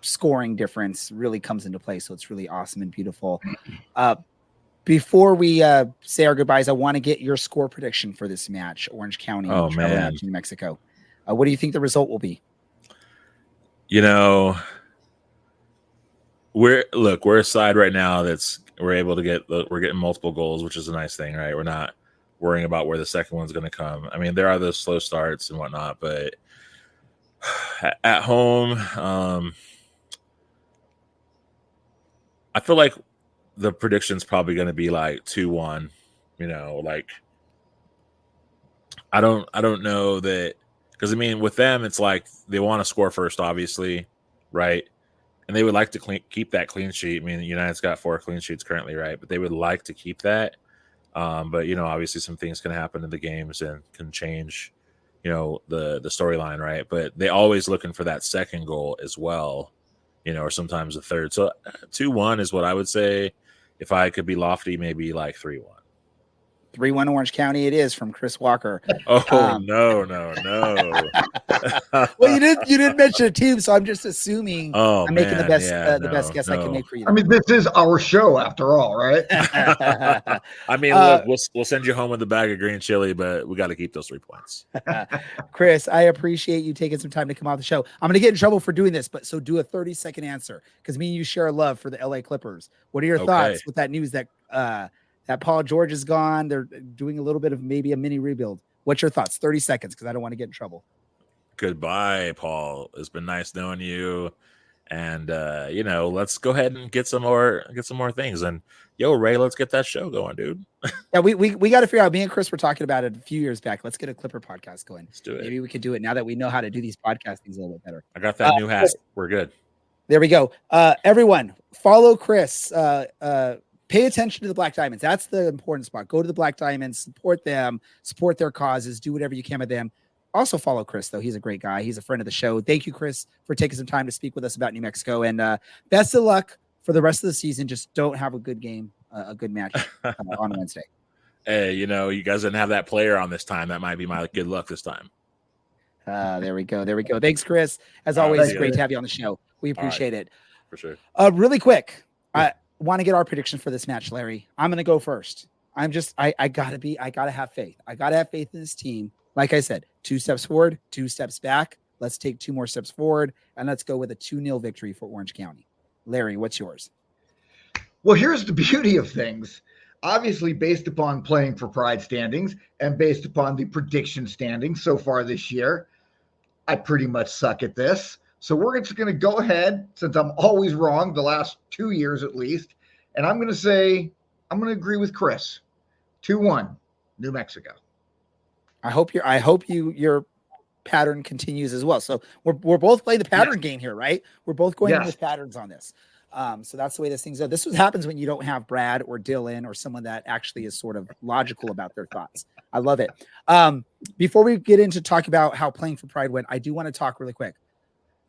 scoring difference really comes into play. So it's really awesome and beautiful. Before we say our goodbyes, I want to get your score prediction for this match, Orange County traveling out to New Mexico. What do you think the result will be? We're a side right now we're getting multiple goals, which is a nice thing, right? We're not worrying about where the second one's going to come. I mean, there are those slow starts and whatnot, but at home, I feel like the prediction's probably going to be like 2-1. I don't know that. Because, I mean, with them, it's like they want to score first, obviously, right? And they would like to keep that clean sheet. I mean, United's got 4 clean sheets currently, right? But they would like to keep that. But, obviously some things can happen in the games and can change, the storyline, right? But they always looking for that second goal as well, or sometimes the third. So 2-1 is what I would say. If I could be lofty, maybe like 3-1. 3-1 Orange County it is from Chris Walker. Oh, no. Well, you didn't mention a team, so I'm just assuming I'm making the best guess I can make for you. I mean, this is our show after all, right? I mean, look, we'll send you home with a bag of green chili, but we got to keep those 3 points. Chris, I appreciate you taking some time to come on the show. I'm going to get in trouble for doing this, but so do a 30-second answer because me and you share a love for the LA Clippers. What are your thoughts with that news that Paul George is gone? They're doing a little bit of maybe a mini rebuild. What's your thoughts? 30 seconds because I don't want to get in trouble. Goodbye, Paul. It's been nice knowing you. And let's go ahead and get some more things. And Ray, let's get that show going, dude. Yeah, we got to figure out. Me and Chris were talking about it a few years back. Let's get a Clipper podcast going. Let's do it. Maybe we could do it now that we know how to do these podcast things a little bit better. I got that new hat. We're good. There we go. Everyone, follow Chris. Pay attention to the Black Diamonds. That's the important spot. Go to the Black Diamonds, support them, support their causes, do whatever you can with them. Also follow Chris, though. He's a great guy. He's a friend of the show. Thank you, Chris, for taking some time to speak with us about New Mexico. And best of luck for the rest of the season. Just don't have a good game, a good match on Wednesday. Hey, you guys didn't have that player on this time. That might be my good luck this time. There we go. There we go. Thanks, Chris. As All right, always, see you great later. to have you on the show. We appreciate it. For sure. Really quick, I want to get our prediction for this match, Larry. I'm going to go first. I gotta have faith. I gotta have faith in this team. Like I said, 2 steps forward, 2 steps back. Let's take 2 more steps forward, and let's go with a 2-0 victory for Orange County. Larry, what's yours? Well, here's the beauty of things. Obviously, based upon playing for Pride standings and based upon the prediction standings so far this year, I pretty much suck at this. So we're just going to go ahead, since I'm always wrong the last 2 years at least, and I'm going to agree with Chris. 2-1, New Mexico. I hope your pattern continues as well. So we're both playing the pattern game here, right? We're both going in with patterns on this. So that's the way this things go. This is what happens when you don't have Brad or Dylan or someone that actually is sort of logical about their thoughts. I love it. Before we get into talk about how playing for Pride went, I do want to talk really quick.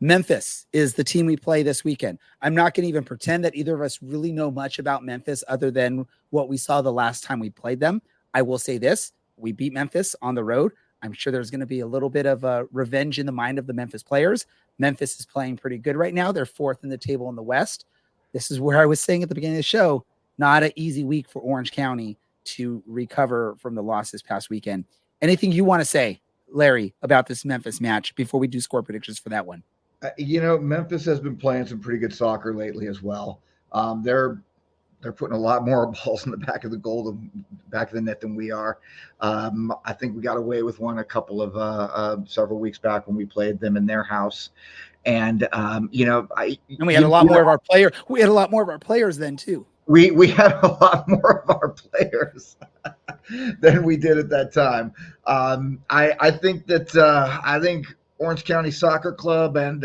Memphis is the team we play this weekend. I'm not going to even pretend that either of us really know much about Memphis other than what we saw the last time we played them. I will say this. We beat Memphis on the road. I'm sure there's going to be a little bit of revenge in the mind of the Memphis players. Memphis is playing pretty good right now. They're 4th in the table in the West. This is where I was saying at the beginning of the show, not an easy week for Orange County to recover from the loss this past weekend. Anything you want to say, Larry, about this Memphis match before we do score predictions for that one? Memphis has been playing some pretty good soccer lately as well. They're putting a lot more balls in the back of the goal, back of the net than we are. I think we got away with one a couple of several weeks back when we played them in their house, and we had a lot more of our players. We had a lot more of our players then too. We had a lot more of our players than we did at that time. I think Orange County Soccer Club and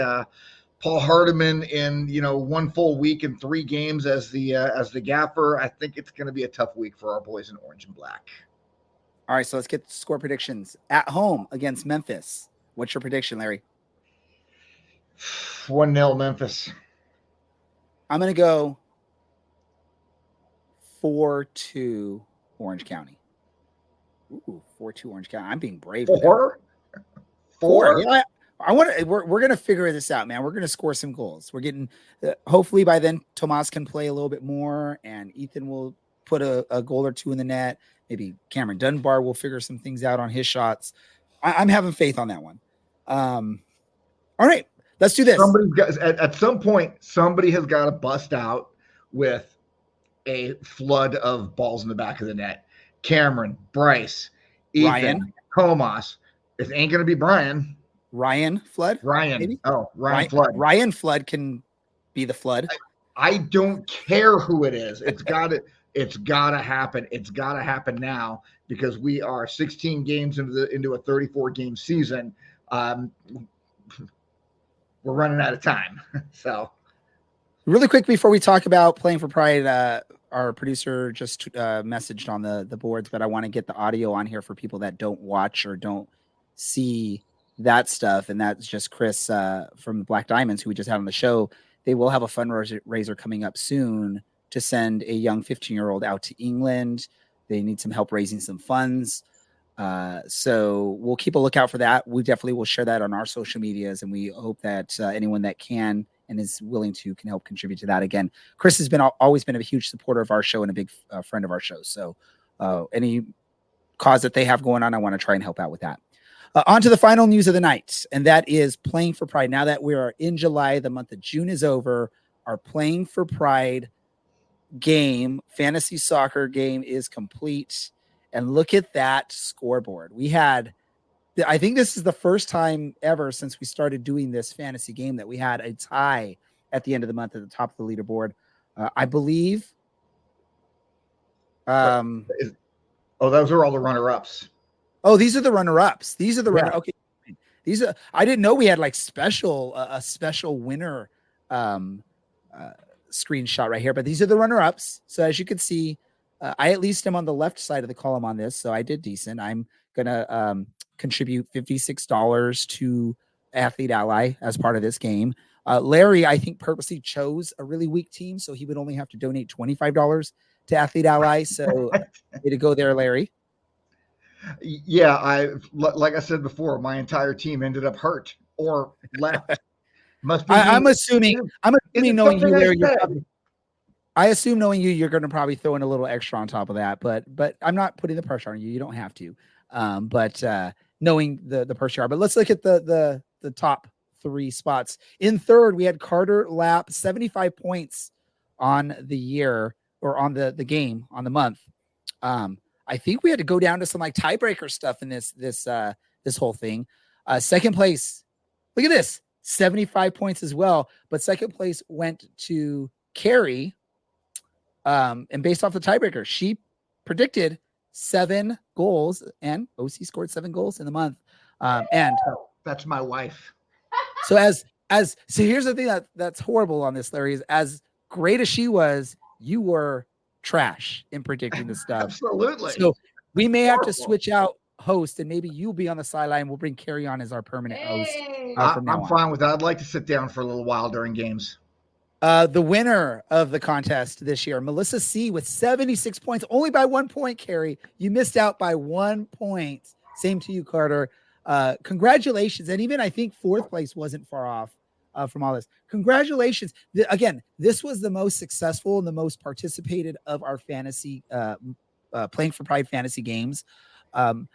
Paul Hardiman in 1 full week and 3 games as the gaffer. I think it's going to be a tough week for our boys in orange and black. All right, so let's get score predictions. At home against Memphis, what's your prediction, Larry? 1-0 Memphis. I'm going to go 4-2 Orange County. Ooh, 4-2 Orange County. I'm being brave. 4? Yeah, we're going to figure this out, man. We're going to score some goals. We're getting, hopefully by then, Tomas can play a little bit more and Ethan will put a goal or 2 in the net. Maybe Cameron Dunbar will figure some things out on his shots. I'm having faith on that one. All right, let's do this. At some point, somebody has got to bust out with a flood of balls in the back of the net. Cameron, Bryce, Ethan, Ryan, Tomas. It ain't going to be Brian. Ryan Flood? Ryan. Maybe? Oh, Ryan Flood. Ryan Flood can be the Flood. I don't care who it is. It's got to happen. It's got to happen now because we are 16 games into a 34-game season. We're running out of time. So really quick before we talk about playing for Pride, our producer just messaged on the boards, but I want to get the audio on here for people that don't watch or don't see that stuff. And that's just Chris from the Black Diamonds, who we just had on the show. They will have a fundraiser coming up soon to send a young 15-year-old out to England. They need some help raising some funds. So we'll keep a lookout for that. We definitely will share that on our social medias, and we hope that anyone that can and is willing to can help contribute to that. Again, Chris has always been a huge supporter of our show and a big friend of our show. So any cause that they have going on, I want to try and help out with that. On to the final news of the night, and that is playing for Pride. Now that we are in July, the month of June is over, our playing for Pride game, fantasy soccer game, is complete. And look at that scoreboard. I think this is the first time ever since we started doing this fantasy game that we had a tie at the end of the month at the top of the leaderboard. I believe. those are all the runner-ups. Oh, these are the runner-ups. These are the runner. Okay, I didn't know we had like a special winner screenshot right here, but these are the runner-ups. So as you can see, I at least am on the left side of the column on this, so I did decent. I'm gonna contribute $56 to Athlete Ally as part of this game. Larry, I think, purposely chose a really weak team, so he would only have to donate $25 to Athlete Ally. So way to go there, Larry. Yeah, like I said before, my entire team ended up hurt or left. Must be I'm me. assuming. I'm Is assuming it knowing you, something I Larry. said? I assume knowing you, you're going to probably throw in a little extra on top of that. But I'm not putting the pressure on you. You don't have to. But knowing the pressure you are. But let's look at the top three spots. In third, we had Carter Lapp, 75 points on the year or on the game on the month. I think we had to go down to some like tiebreaker stuff in this whole thing. Second place, look at this, 75 points as well. But second place went to Carrie. And based off the tiebreaker, she predicted 7 goals, and OC scored 7 goals in the month. And That's my wife. so so here's the thing that's horrible on this, Larry, is as great as she was, you were trash in predicting the stuff. Absolutely. So we may have to switch out host, and maybe you'll be on the sideline. We'll bring Carrie on as our permanent host. I'm fine with that. I'd like to sit down for a little while during games. The winner of the contest this year, Melissa C, with 76 points, only by 1 point, Carrie. You missed out by 1 point. Same to you, Carter. Congratulations. And even I think fourth place wasn't far off from all this. Congratulations. Again, this was the most successful and the most participated of our fantasy, Playing for Pride fantasy games.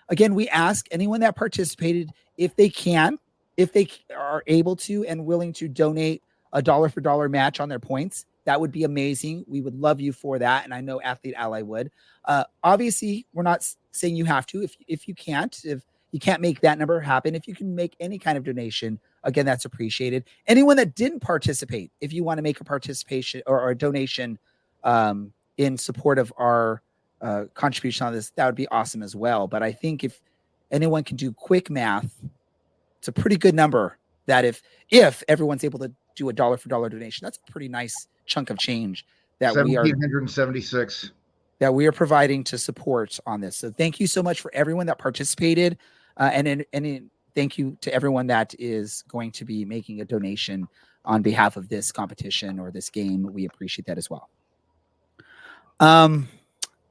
Again, we ask anyone that participated if they are able to and willing to donate a dollar for dollar match on their points. That would be amazing. We would love you for that. And I know Athlete Ally would. Obviously, we're not saying you have to. If you can't make that number happen, if you can make any kind of donation, again, that's appreciated. Anyone that didn't participate, if you want to make a participation or a donation in support of our contribution on this, that would be awesome as well. But I think if anyone can do quick math, it's a pretty good number that if everyone's able to do a dollar for dollar donation, that's a pretty nice chunk of change that we are 1,776 that we are providing to support on this. So thank you so much for everyone that participated. And thank you to everyone that is going to be making a donation on behalf of this competition or this game. We appreciate that as well.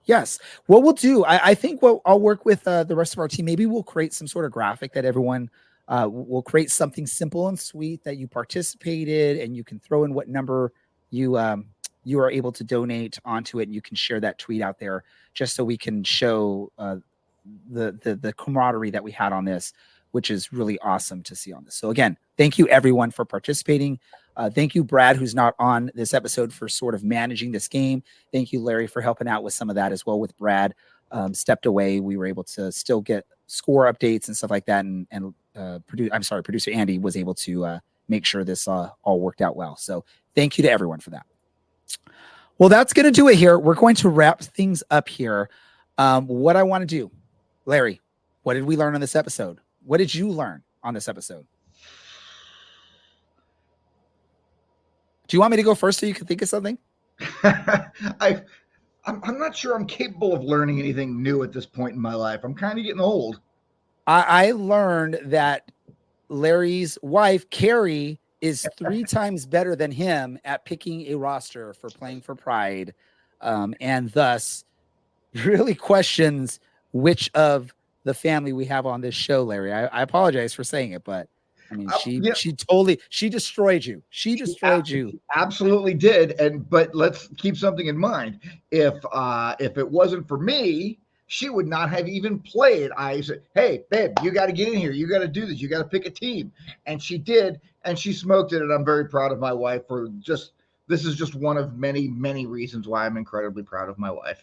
Yes. What we'll do, I think I'll work with the rest of our team. Maybe we'll create some sort of graphic that everyone we'll create something simple and sweet that you participated, and you can throw in what number you are able to donate onto it, and you can share that tweet out there just so we can show the camaraderie that we had on this, which is really awesome to see on this. So again, thank you everyone for participating. Thank you, Brad, who's not on this episode, for sort of managing this game. Thank you, Larry, for helping out with some of that as well. With Brad stepped away, we were able to still get score updates and stuff like that, and producer Andy was able to make sure this all worked out well. So thank you to everyone for that. Well, that's going to do it here. We're going to wrap things up here. What I want to do, Larry, what did we learn on this episode? What did you learn on this episode? Do you want me to go first so you can think of something? I'm not sure I'm capable of learning anything new at this point in my life. I'm kind of getting old. I learned that Larry's wife, Carrie, is 3 times better than him at picking a roster for Playing for Pride, and thus really questions which of the family we have on this show, Larry. I apologize for saying it, but I mean, she destroyed you. She destroyed you. Absolutely did. But let's keep something in mind. If it wasn't for me, she would not have even played. I said, hey, babe, you got to get in here. You got to do this. You got to pick a team. And she did, and she smoked it. And I'm very proud of my wife for this is just one of many, many reasons why I'm incredibly proud of my wife.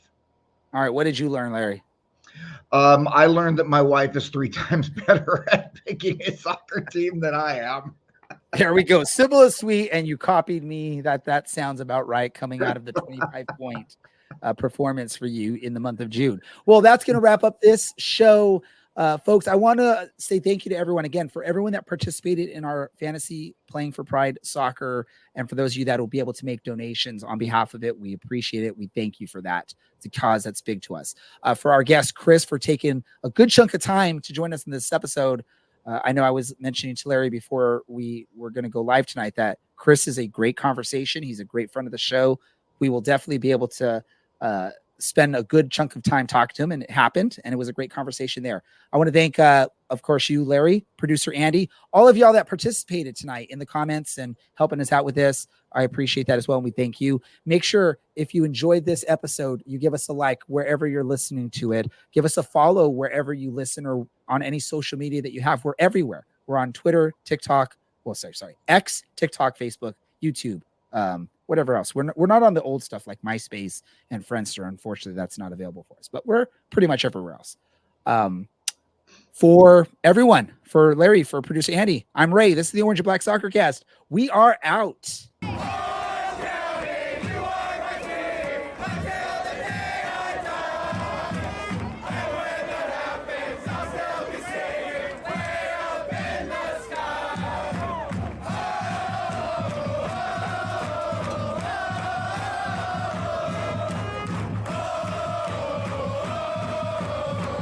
All right. What did you learn, Larry? I learned that my wife is 3 times better at picking a soccer team than I am. There we go. Simple as sweet. And you copied me. That sounds about right, coming out of the 25-point performance for you in the month of June. Well, that's going to wrap up this show. Folks, I want to say thank you to everyone again, for everyone that participated in our fantasy Playing for Pride soccer. And for those of you that will be able to make donations on behalf of it, we appreciate it. We thank you for that. It's a cause that's big to us. For our guest, Chris, for taking a good chunk of time to join us in this episode. I know I was mentioning to Larry before we were going to go live tonight that Chris is a great conversation. He's a great friend of the show. We will definitely be able to spend a good chunk of time talking to him, and it happened, and it was a great conversation there. I want to thank, of course, you, Larry, producer Andy, all of y'all that participated tonight in the comments and helping us out with this. I appreciate that as well, and we thank you. Make sure if you enjoyed this episode, you give us a like wherever you're listening to it. Give us a follow wherever you listen or on any social media that you have. We're everywhere. We're on Twitter, TikTok, X, TikTok, Facebook, YouTube, whatever else. We're not on the old stuff like MySpace and Friendster. Unfortunately, that's not available for us, but we're pretty much everywhere else. For everyone, for Larry, for producer Andy, I'm Ray. This is the Orange and Black Soccer Cast. We are out.